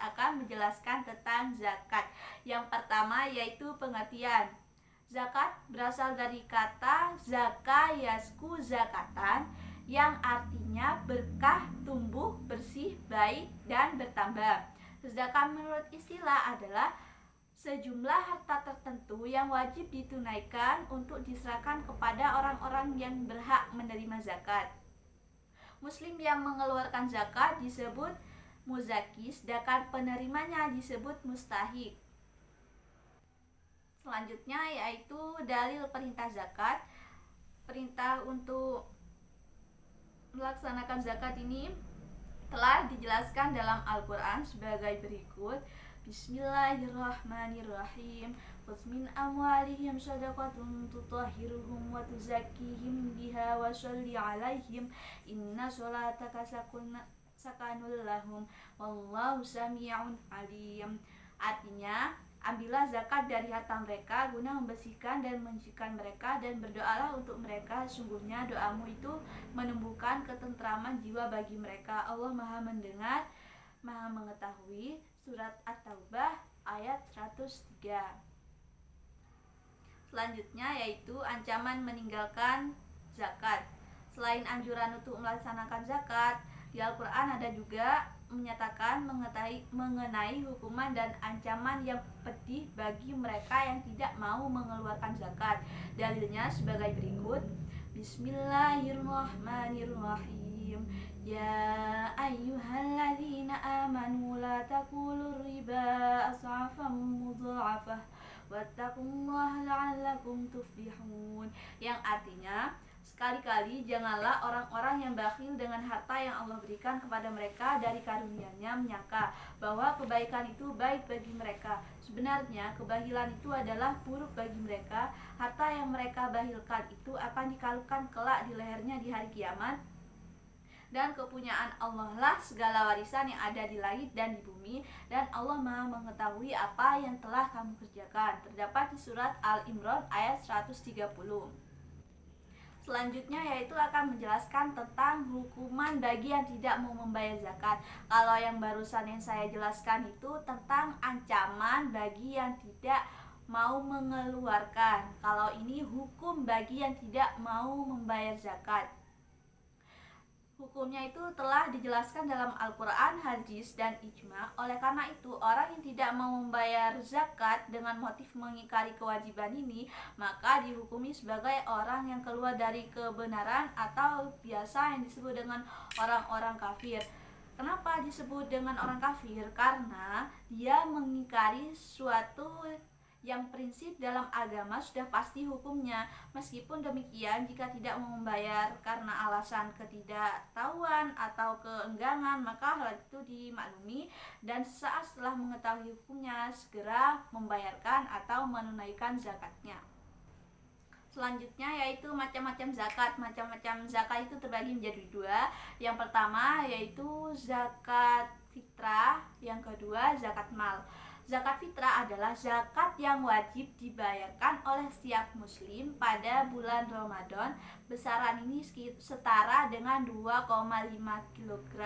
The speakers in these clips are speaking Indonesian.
akan menjelaskan tentang zakat. Yang pertama yaitu pengertian. Zakat berasal dari kata zaka yasku zakatan, yang artinya berkah, tumbuh, bersih, baik, dan bertambah. Sedangkan menurut istilah adalah sejumlah harta tertentu yang wajib ditunaikan untuk diserahkan kepada orang-orang yang berhak menerima zakat. Muslim yang mengeluarkan zakat disebut muzaki, sedangkan penerimanya disebut mustahik. Selanjutnya yaitu dalil perintah zakat. Perintah untuk melaksanakan zakat ini telah dijelaskan dalam Al-Quran sebagai berikut. Bismillahirrahmanirrahim. Khudz min amwalihim shadaqatun tutahhiruhum wa tuzakkihim biha wa sholli 'alaihim inna sholataka sakanul lahum wallahu sami'un alim. Artinya, ambillah zakat dari harta mereka guna membersihkan dan menyucikan mereka, dan berdoalah untuk mereka, sungguhnya doamu itu menumbuhkan ketentraman jiwa bagi mereka. Allah Maha mendengar, Maha mengetahui. Surat At-Taubah ayat 103. Selanjutnya yaitu ancaman meninggalkan zakat. Selain anjuran untuk melaksanakan zakat, di Al-Quran ada juga menyatakan mengenai hukuman dan ancaman yang pedih bagi mereka yang tidak mau mengeluarkan zakat. Dalilnya sebagai berikut. Bismillahirrahmanirrahim. Ya ayyuhalladzina amanu la takulur riba as'afan mudha'afah wattaqullaha la'allakum tuflihun. Yang artinya, sekali-kali janganlah orang-orang yang bakhil dengan harta yang Allah berikan kepada mereka dari karunia-Nya menyangka bahwa kebaikan itu baik bagi mereka. Sebenarnya kebakhilan itu adalah buruk bagi mereka. Harta yang mereka bakhilkan itu akan dikalungkan kelak di lehernya di hari kiamat. Dan kepunyaan Allah lah segala warisan yang ada di langit dan di bumi, dan Allah Maha mengetahui apa yang telah kamu kerjakan. Terdapat di surat Al-Imran ayat 130. Selanjutnya yaitu akan menjelaskan tentang hukuman bagi yang tidak mau membayar zakat. Kalau yang barusan yang saya jelaskan itu tentang ancaman bagi yang tidak mau mengeluarkan. Kalau ini hukum bagi yang tidak mau membayar zakat. Hukumnya itu telah dijelaskan dalam Al-Quran, hadis, dan ijma. Oleh karena itu, orang yang tidak mau membayar zakat dengan motif mengingkari kewajiban ini, maka dihukumi sebagai orang yang keluar dari kebenaran, atau biasa yang disebut dengan orang-orang kafir. Kenapa disebut dengan orang kafir? Karena dia mengingkari suatu yang prinsip dalam agama sudah pasti hukumnya. Meskipun demikian, jika tidak mau membayar karena alasan ketidaktahuan atau keengganan, maka hal itu dimaklumi, dan sesaat setelah mengetahui hukumnya segera membayarkan atau menunaikan zakatnya. Selanjutnya yaitu macam-macam zakat. Macam-macam zakat itu terbagi menjadi dua. Yang pertama yaitu zakat fitrah, yang kedua zakat mal. Zakat fitrah adalah zakat yang wajib dibayarkan oleh setiap muslim pada bulan Ramadan. Besaran ini setara dengan 2,5 kg,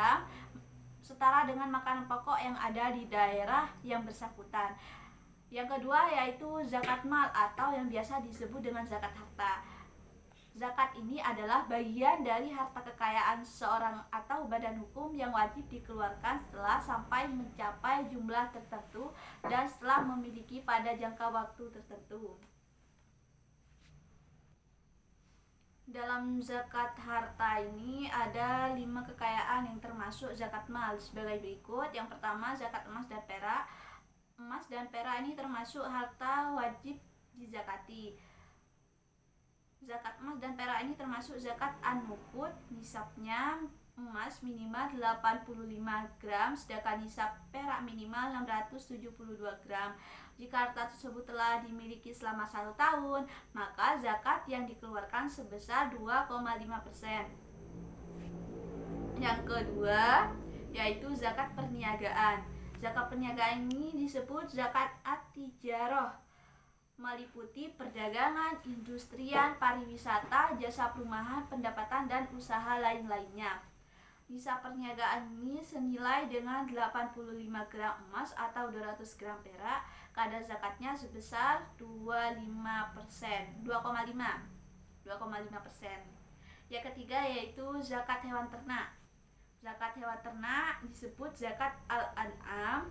setara dengan makanan pokok yang ada di daerah yang bersangkutan. Yang kedua yaitu zakat mal, atau yang biasa disebut dengan zakat harta. Zakat ini adalah bagian dari harta kekayaan seseorang atau badan hukum yang wajib dikeluarkan setelah sampai mencapai jumlah tertentu dan setelah memiliki pada jangka waktu tertentu. Dalam zakat harta ini ada 5 kekayaan yang termasuk zakat mal sebagai berikut. Yang pertama zakat emas dan perak. Emas dan perak ini termasuk harta wajib dizakati. Zakat emas dan perak ini termasuk zakat an-nuqud. Nisabnya emas minimal 85 gram, sedangkan nisab perak minimal 672 gram. Jika harta tersebut telah dimiliki selama 1 tahun, maka zakat yang dikeluarkan sebesar 2,5%. Yang kedua yaitu zakat perniagaan. Zakat perniagaan ini disebut zakat at-tijarah, meliputi perdagangan, industrian, pariwisata, jasa perumahan, pendapatan, dan usaha lain-lainnya. Nisa perniagaan ini senilai dengan 85 gram emas atau 200 gram perak. Kadar zakatnya sebesar 2,5%. Yang ketiga yaitu zakat hewan ternak. Zakat hewan ternak disebut zakat al-an'am.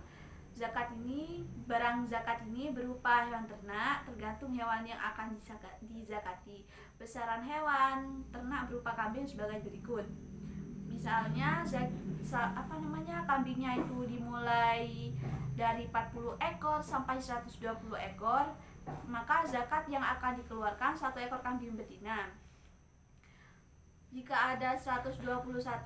Barang zakat ini berupa hewan ternak, tergantung hewan yang akan dizakati. Besaran hewan ternak berupa kambing sebagai berikut. Misalnya kambingnya itu dimulai dari 40 ekor sampai 120 ekor, maka zakat yang akan dikeluarkan 1 ekor kambing betina. Jika ada 121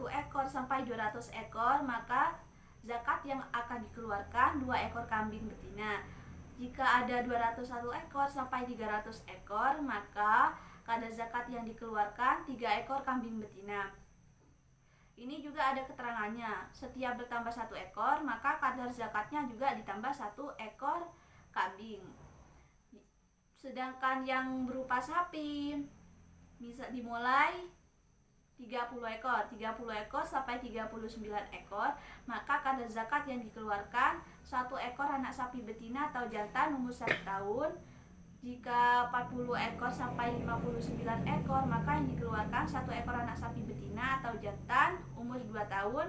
ekor sampai 200 ekor, maka zakat yang akan dikeluarkan 2 ekor kambing betina. Jika ada 201 ekor sampai 300 ekor, maka kadar zakat yang dikeluarkan 3 ekor kambing betina. Ini juga ada keterangannya. Setiap bertambah 1 ekor, maka kadar zakatnya juga ditambah 1 ekor kambing. Sedangkan yang berupa sapi bisa dimulai 30 ekor sampai 39 ekor, maka kadar zakat yang dikeluarkan 1 ekor anak sapi betina atau jantan umur 1 tahun. Jika 40 ekor sampai 59 ekor, maka yang dikeluarkan 1 ekor anak sapi betina atau jantan umur 2 tahun.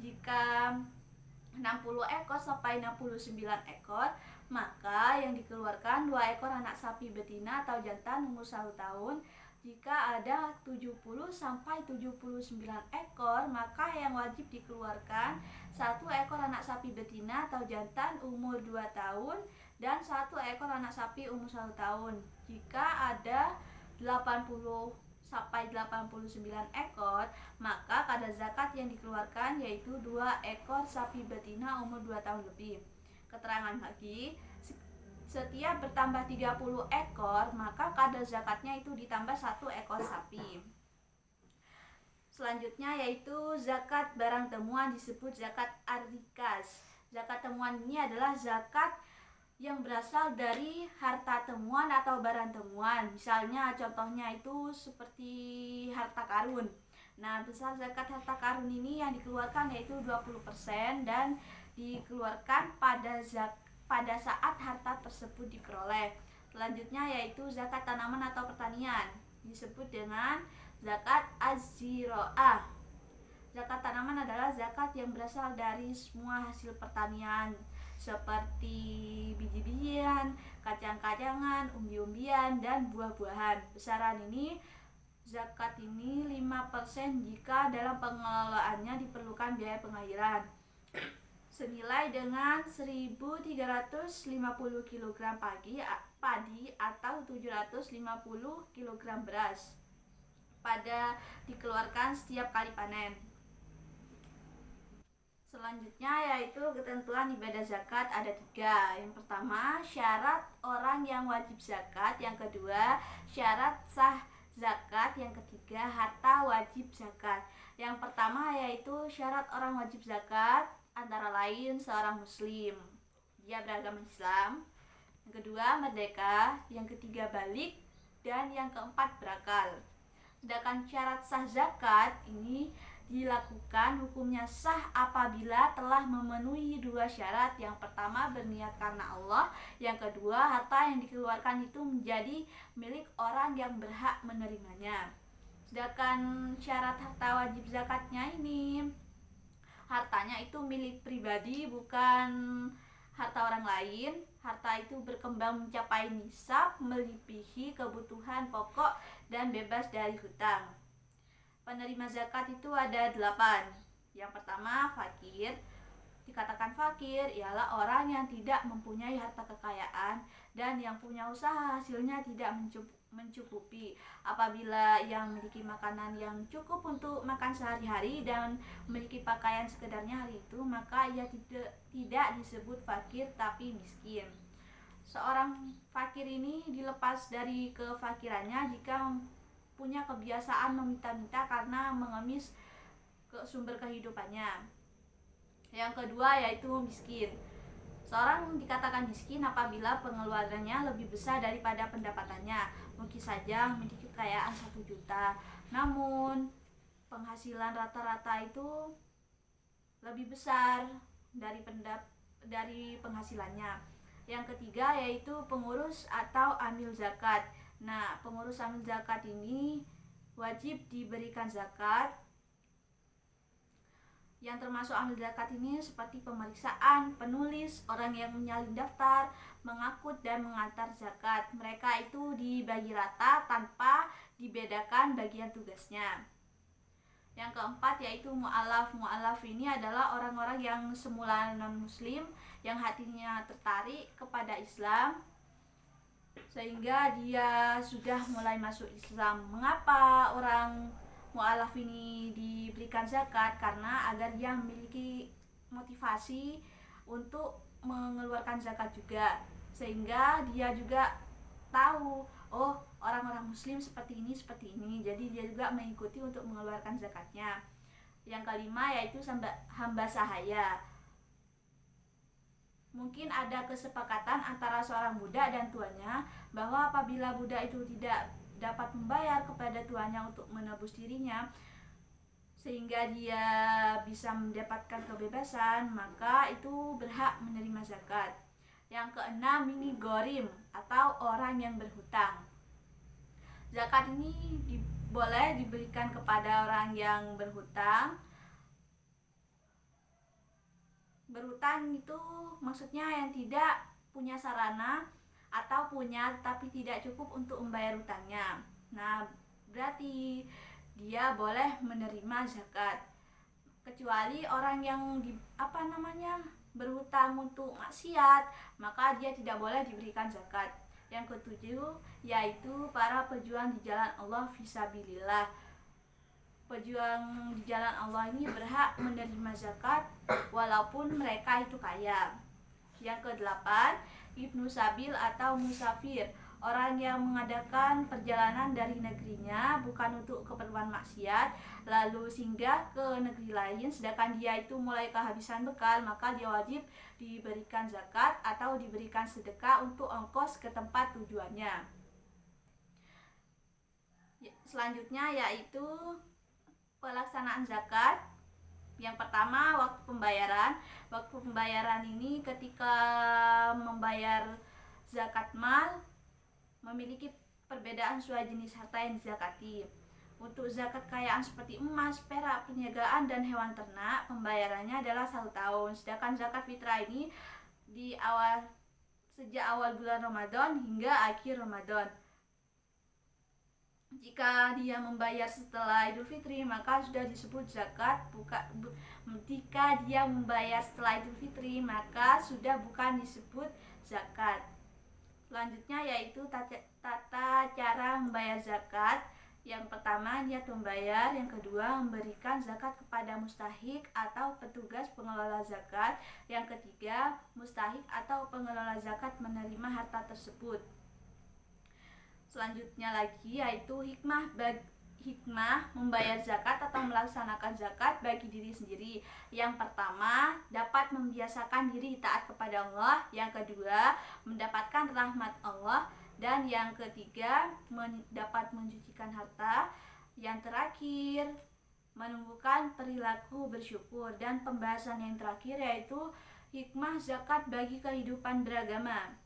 Jika 60 ekor sampai 69 ekor, maka yang dikeluarkan 2 ekor anak sapi betina atau jantan umur 1 tahun. Jika ada 70 sampai 79 ekor, maka yang wajib dikeluarkan 1 ekor anak sapi betina atau jantan umur 2 tahun dan 1 ekor anak sapi umur 1 tahun. Jika ada 80 sampai 89 ekor, maka kadar zakat yang dikeluarkan yaitu 2 ekor sapi betina umur 2 tahun lebih. Keterangan lagi, setiap bertambah 30 ekor, maka kadar zakatnya itu ditambah 1 ekor sapi. Selanjutnya yaitu zakat barang temuan, disebut zakat ar-rikas. Zakat temuan ini adalah zakat yang berasal dari harta temuan atau barang temuan. Misalnya contohnya itu seperti harta karun. Nah, besar zakat harta karun ini yang dikeluarkan yaitu 20% dan dikeluarkan pada saat harta tersebut diperoleh. Selanjutnya yaitu zakat tanaman atau pertanian, disebut dengan zakat az-ziro'ah. Zakat tanaman adalah zakat yang berasal dari semua hasil pertanian seperti biji-bijian, kacang-kacangan, umbi-umbian, dan buah-buahan. Besaran ini zakat ini 5% jika dalam pengelolaannya diperlukan biaya pengairan, senilai dengan 1.350 kg padi atau 750 kg beras pada dikeluarkan setiap kali panen. Selanjutnya yaitu ketentuan ibadah zakat ada 3. Yang pertama, syarat orang yang wajib zakat. Yang kedua, syarat sah zakat. Yang ketiga, harta wajib zakat. Yang pertama yaitu syarat orang wajib zakat, antara lain seorang muslim, dia beragama Islam. Yang kedua, merdeka. Yang ketiga, balik. Dan yang keempat, berakal. Sedangkan syarat sah zakat ini dilakukan hukumnya sah apabila telah memenuhi 2 syarat. Yang pertama, berniat karena Allah. Yang kedua, harta yang dikeluarkan itu menjadi milik orang yang berhak menerimanya. Sedangkan syarat harta wajib zakatnya ini, hartanya itu milik pribadi, bukan harta orang lain. Harta itu berkembang mencapai nisab, melebihi kebutuhan pokok, dan bebas dari hutang. Penerima zakat itu ada 8. Yang pertama, fakir. Dikatakan fakir ialah orang yang tidak mempunyai harta kekayaan dan yang punya usaha hasilnya tidak mencukupi. Apabila yang memiliki makanan yang cukup untuk makan sehari-hari dan memiliki pakaian sekedarnya hari itu, maka ia tidak disebut fakir tapi miskin. Seorang fakir ini dilepas dari kefakirannya jika punya kebiasaan meminta-minta karena mengemis ke sumber kehidupannya. Yang kedua yaitu miskin. Seorang dikatakan miskin apabila pengeluarannya lebih besar daripada pendapatannya. Mungkin saja memiliki kekayaan 1 juta, namun penghasilan rata-rata itu lebih besar dari penghasilannya. Yang ketiga yaitu pengurus atau amil zakat. Nah, pengurus amil zakat ini wajib diberikan zakat. Yang termasuk amil zakat ini seperti pemeriksaan, penulis, orang yang menyalin daftar, mengangkut dan mengantar zakat. Mereka itu dibagi rata tanpa dibedakan bagian tugasnya. Yang keempat yaitu mu'alaf. Mu'alaf ini adalah orang-orang yang semula non-muslim yang hatinya tertarik kepada Islam sehingga dia sudah mulai masuk Islam. Mengapa orang mu'alaf ini diberikan zakat? Karena agar dia memiliki motivasi untuk mengeluarkan zakat juga, sehingga dia juga tahu, oh orang-orang muslim seperti ini, jadi dia juga mengikuti untuk mengeluarkan zakatnya. Yang kelima yaitu hamba sahaya. Mungkin ada kesepakatan antara seorang budak dan tuannya bahwa apabila budak itu tidak dapat membayar kepada tuannya untuk menebus dirinya sehingga dia bisa mendapatkan kebebasan, maka itu berhak menerima zakat. Yang keenam ini gorim atau orang yang berhutang. Zakat ini boleh diberikan kepada orang yang berhutang. Berhutang itu maksudnya yang tidak punya sarana atau punya tapi tidak cukup untuk membayar hutangnya. Nah, berarti dia boleh menerima zakat. Kecuali orang yang berhutang untuk maksiat, maka dia tidak boleh diberikan zakat. Yang ketujuh yaitu para pejuang di jalan Allah fisabilillah. Pejuang di jalan Allah ini berhak menerima zakat walaupun mereka itu kaya. Yang kedelapan, ibnu sabil atau musafir, orang yang mengadakan perjalanan dari negerinya bukan untuk keperluan maksiat lalu singgah ke negeri lain sedangkan dia itu mulai kehabisan bekal, maka dia wajib diberikan zakat atau diberikan sedekah untuk ongkos ke tempat tujuannya. Selanjutnya yaitu pelaksanaan zakat. Yang pertama, waktu pembayaran. Waktu pembayaran ini ketika membayar zakat mal memiliki perbedaan sesuai jenis harta yang dizakati. Untuk zakat kekayaan seperti emas, perak, perniagaan, dan hewan ternak, pembayarannya adalah 1 tahun. Sedangkan zakat fitrah ini sejak awal bulan Ramadan hingga akhir Ramadan. Jika dia membayar setelah Idul Fitri maka sudah disebut zakat. Jika dia membayar setelah Idul Fitri maka sudah bukan disebut zakat. Selanjutnya yaitu tata cara membayar zakat. Yang pertama, niat membayar. Yang kedua, memberikan zakat kepada mustahik atau petugas pengelola zakat. Yang ketiga, mustahik atau pengelola zakat menerima harta tersebut. Selanjutnya lagi yaitu hikmah membayar zakat atau melaksanakan zakat bagi diri sendiri. Yang pertama, dapat membiasakan diri taat kepada Allah. Yang kedua, mendapatkan rahmat Allah. Dan yang ketiga, dapat mencucikan harta. Yang terakhir, menumbuhkan perilaku bersyukur. Dan pembahasan yang terakhir yaitu hikmah zakat bagi kehidupan beragama.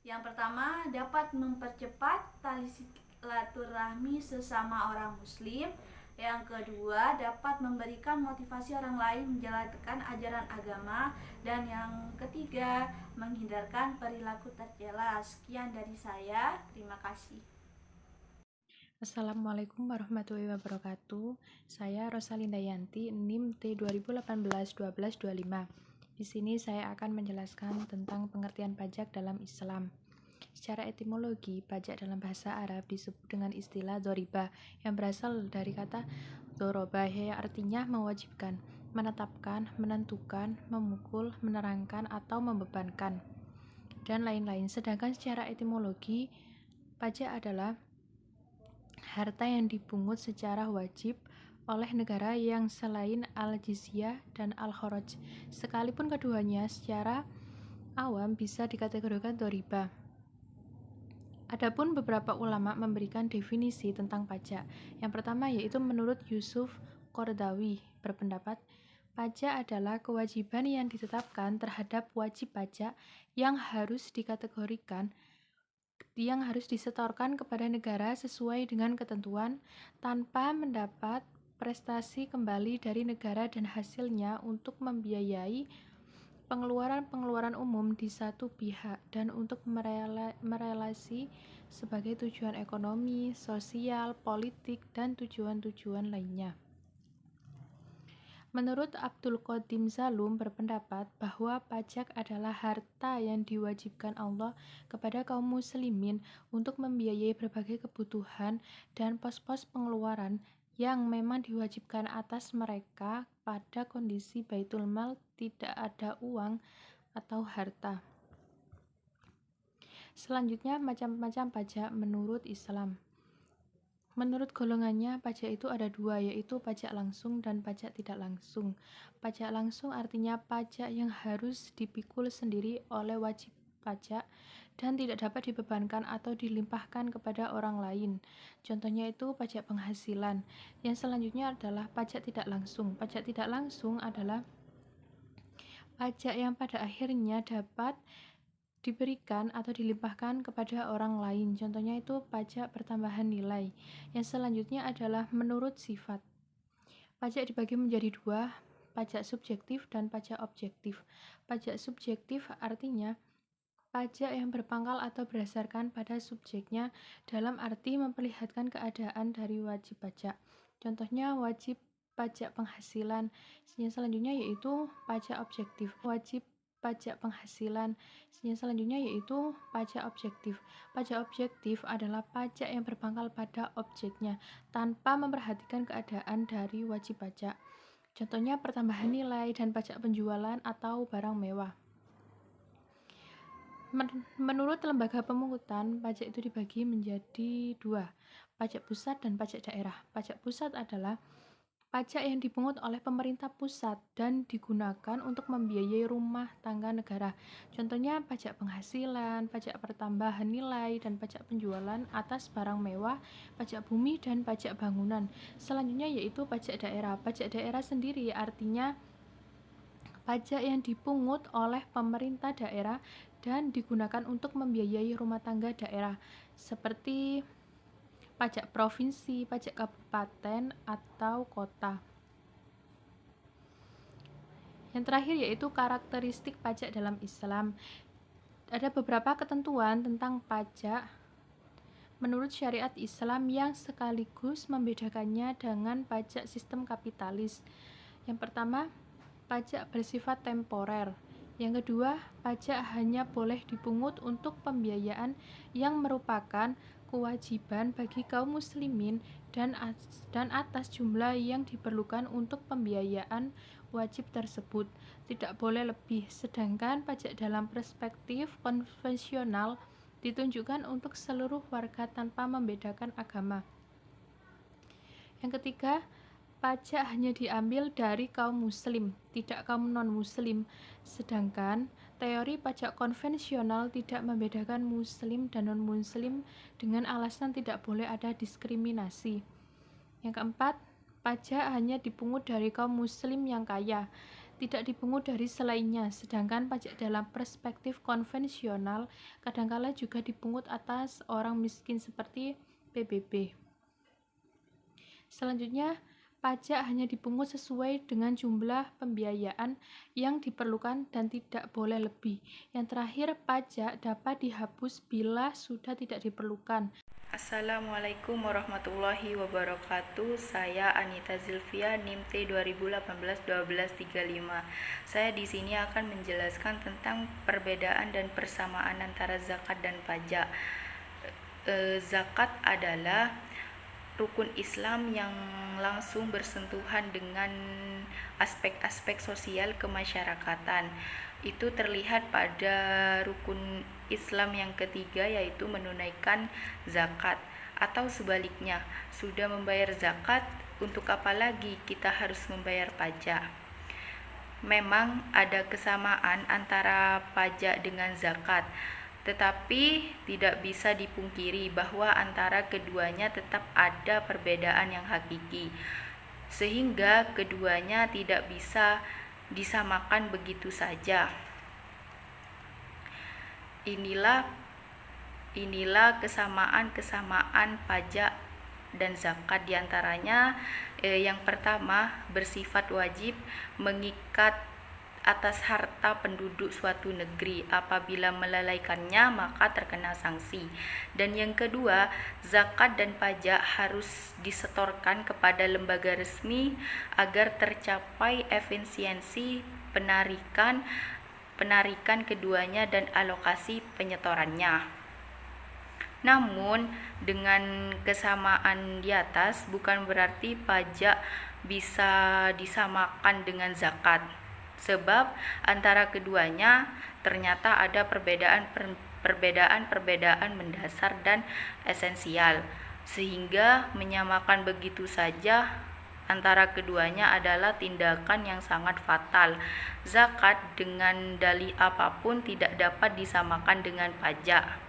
Yang pertama, dapat mempercepat tali silaturahmi sesama orang muslim. Yang kedua, dapat memberikan motivasi orang lain menjalankan ajaran agama. Dan yang ketiga, menghindarkan perilaku tercela. Sekian dari saya, terima kasih. Assalamualaikum warahmatullahi wabarakatuh. Saya Rosalinda Yanti, NIM T 2018-1225. Di sini saya akan menjelaskan tentang pengertian pajak dalam Islam. Secara etimologi, pajak dalam bahasa Arab disebut dengan istilah dzoriba yang berasal dari kata dzoroba yang artinya mewajibkan, menetapkan, menentukan, memukul, menerangkan, atau membebankan, dan lain-lain. Sedangkan secara etimologi, pajak adalah harta yang dipungut secara wajib oleh negara yang selain al-jizyah dan al-kharaj. Sekalipun keduanya secara awam bisa dikategorikan dzoriba. Adapun beberapa ulama memberikan definisi tentang pajak. Yang pertama yaitu menurut Yusuf Qaradawi berpendapat, pajak adalah kewajiban yang ditetapkan terhadap wajib pajak yang harus disetorkan kepada negara sesuai dengan ketentuan tanpa mendapat prestasi kembali dari negara dan hasilnya untuk membiayai pengeluaran-pengeluaran umum di satu pihak dan untuk merelasi sebagai tujuan ekonomi, sosial, politik, dan tujuan-tujuan lainnya. Menurut Abdul Qadim Zalum berpendapat bahwa pajak adalah harta yang diwajibkan Allah kepada kaum muslimin untuk membiayai berbagai kebutuhan dan pos-pos pengeluaran yang memang diwajibkan atas mereka pada kondisi baitul mal tidak ada uang atau harta. Selanjutnya, macam-macam pajak menurut Islam. Menurut golongannya, pajak itu ada dua, yaitu pajak langsung dan pajak tidak langsung. Pajak langsung artinya pajak yang harus dipikul sendiri oleh wajib pajak dan tidak dapat dibebankan atau dilimpahkan kepada orang lain. Contohnya itu pajak penghasilan. Yang selanjutnya adalah pajak tidak langsung. Pajak tidak langsung adalah pajak yang pada akhirnya dapat diberikan atau dilimpahkan kepada orang lain. Contohnya itu pajak pertambahan nilai. Yang selanjutnya adalah menurut sifat. Pajak dibagi menjadi dua, pajak subjektif dan pajak objektif. Pajak subjektif artinya pajak yang berpangkal atau berdasarkan pada subjeknya dalam arti memperlihatkan keadaan dari wajib pajak. Contohnya wajib pajak penghasilan. Yang selanjutnya yaitu pajak objektif. Wajib pajak penghasilan. Yang selanjutnya yaitu pajak objektif. Pajak objektif adalah pajak yang berpangkal pada objeknya tanpa memperhatikan keadaan dari wajib pajak. Contohnya pertambahan nilai dan pajak penjualan atau barang mewah. Menurut lembaga pemungutan, pajak itu dibagi menjadi dua, pajak pusat dan pajak daerah. Pajak pusat adalah pajak yang dipungut oleh pemerintah pusat dan digunakan untuk membiayai rumah tangga negara. Contohnya pajak penghasilan, pajak pertambahan nilai, dan pajak penjualan atas barang mewah, pajak bumi, dan pajak bangunan. Selanjutnya yaitu pajak daerah. Pajak daerah sendiri artinya pajak yang dipungut oleh pemerintah daerah dan digunakan untuk membiayai rumah tangga daerah, seperti pajak provinsi, pajak kabupaten, atau kota. Yang terakhir yaitu karakteristik pajak dalam Islam. Ada beberapa ketentuan tentang pajak menurut syariat Islam yang sekaligus membedakannya dengan pajak sistem kapitalis. Yang pertama, pajak bersifat temporer. Yang kedua, pajak hanya boleh dipungut untuk pembiayaan yang merupakan kewajiban bagi kaum muslimin dan atas jumlah yang diperlukan untuk pembiayaan wajib tersebut, tidak boleh lebih. Sedangkan pajak dalam perspektif konvensional ditunjukkan untuk seluruh warga tanpa membedakan agama. Yang ketiga, pajak hanya diambil dari kaum muslim, tidak kaum non-muslim. Sedangkan teori pajak konvensional tidak membedakan muslim dan non-muslim dengan alasan tidak boleh ada diskriminasi. Yang keempat, pajak hanya dipungut dari kaum muslim yang kaya, tidak dipungut dari selainnya. Sedangkan pajak dalam perspektif konvensional kadangkala juga dipungut atas orang miskin seperti PBB. Selanjutnya, pajak hanya dipungut sesuai dengan jumlah pembiayaan yang diperlukan dan tidak boleh lebih. Yang terakhir, pajak dapat dihapus bila sudah tidak diperlukan. Assalamualaikum warahmatullahi wabarakatuh. Saya Anita Zilvia, NIM T 2018-1235. Saya di sini akan menjelaskan tentang perbedaan dan persamaan antara zakat dan pajak. Zakat adalah rukun Islam yang langsung bersentuhan dengan aspek-aspek sosial kemasyarakatan. Itu terlihat pada rukun Islam yang ketiga, yaitu menunaikan zakat. Atau sebaliknya, sudah membayar zakat, untuk apa lagi kita harus membayar pajak? Memang ada kesamaan antara pajak dengan zakat. Tetapi tidak bisa dipungkiri bahwa antara keduanya tetap ada perbedaan yang hakiki, sehingga keduanya tidak bisa disamakan begitu saja. Inilah kesamaan-kesamaan pajak dan zakat diantaranya. Yang pertama, bersifat wajib, mengikat atas harta penduduk suatu negeri. Apabila melalaikannya maka terkena sanksi. Dan yang kedua, zakat dan pajak harus disetorkan kepada lembaga resmi agar tercapai efisiensi penarikan keduanya dan alokasi penyetorannya. Namun, dengan kesamaan di atas bukan berarti pajak bisa disamakan dengan zakat, sebab antara keduanya ternyata ada perbedaan mendasar dan esensial, sehingga menyamakan begitu saja antara keduanya adalah tindakan yang sangat fatal. Zakat dengan dalih apapun tidak dapat disamakan dengan pajak.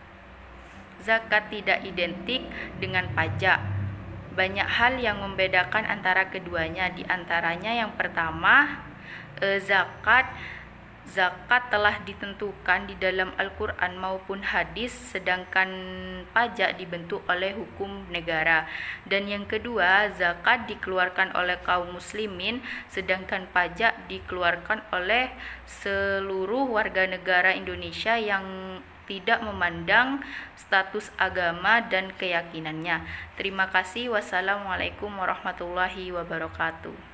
Zakat tidak identik dengan pajak. Banyak hal yang membedakan antara keduanya. Di antaranya yang pertama, zakat telah ditentukan di dalam Al-Quran maupun hadis, sedangkan pajak dibentuk oleh hukum negara. Dan yang kedua, zakat dikeluarkan oleh kaum muslimin, sedangkan pajak dikeluarkan oleh seluruh warga negara Indonesia yang tidak memandang status agama dan keyakinannya. Terima kasih. Wassalamualaikum warahmatullahi wabarakatuh.